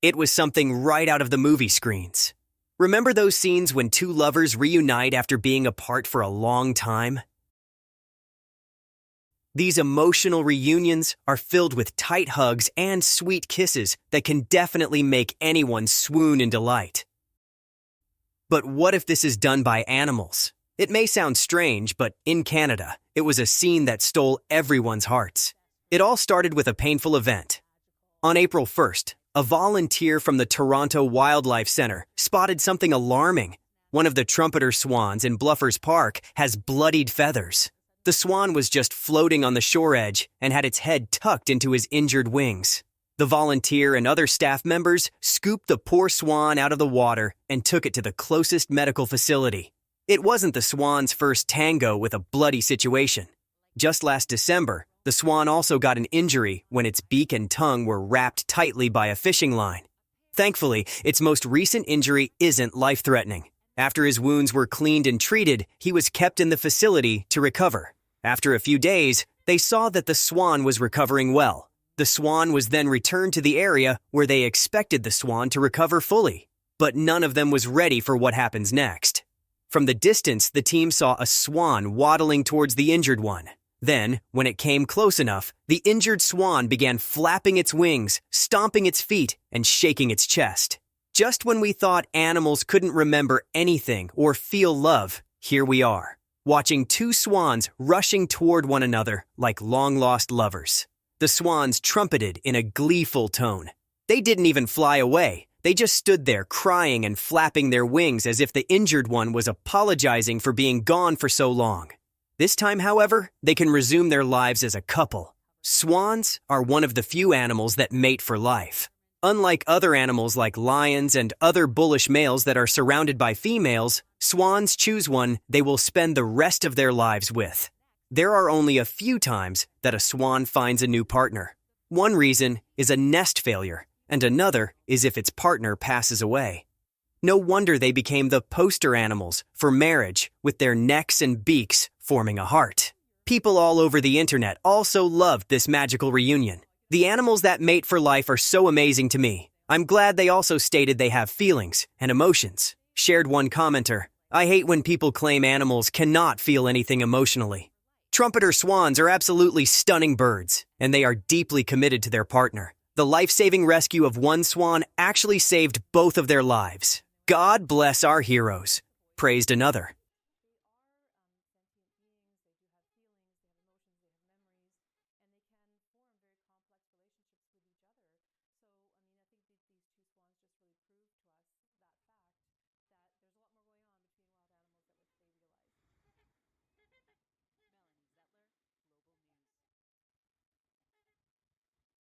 It was something right out of the movie screens. Remember those scenes when two lovers reunite after being apart for a long time? These emotional reunions are filled with tight hugs and sweet kisses that can definitely make anyone swoon in delight. But what if this is done by animals? It may sound strange, but in Canada, it was a scene that stole everyone's hearts. It all started with a painful event. On April 1st, a volunteer from the Toronto Wildlife Centre spotted something alarming. One of the trumpeter swans in Bluffers Park has bloodied feathers. The swan was just floating on the shore edge and had its head tucked into his injured wings. The volunteer and other staff members scooped the poor swan out of the water and took it to the closest medical facility. It wasn't the swan's first tango with a bloody situation. Just last December, the swan also got an injury when its beak and tongue were wrapped tightly by a fishing line. Thankfully, its most recent injury isn't life-threatening. After his wounds were cleaned and treated, he was kept in the facility to recover. After a few days, they saw that the swan was recovering well. The swan was then returned to the area where they expected the swan to recover fully. But none of them was ready for what happens next. From the distance, the team saw a swan waddling towards the injured one. Then, when it came close enough, the injured swan began flapping its wings, stomping its feet, and shaking its chest. Just when we thought animals couldn't remember anything or feel love, here we are, watching two swans rushing toward one another like long-lost lovers. The swans trumpeted in a gleeful tone. They didn't even fly away. They just stood there crying and flapping their wings as if the injured one was apologizing for being gone for so long. This time, however, they can resume their lives as a couple. Swans are one of the few animals that mate for life. Unlike other animals like lions and other bullish males that are surrounded by females, swans choose one they will spend the rest of their lives with. There are only a few times that a swan finds a new partner. One reason is a nest failure, and another is if its partner passes away. No wonder they became the poster animals for marriage, with their necks and beaks forming a heart. People all over the internet also loved this magical reunion. The animals that mate for life are so amazing to me. I'm glad they also stated they have feelings and emotions. Shared one commenter, "I hate when people claim animals cannot feel anything emotionally." Trumpeter swans are absolutely stunning birds, and they are deeply committed to their partner. The life-saving rescue of one swan actually saved both of their lives. God bless our heroes, praised another.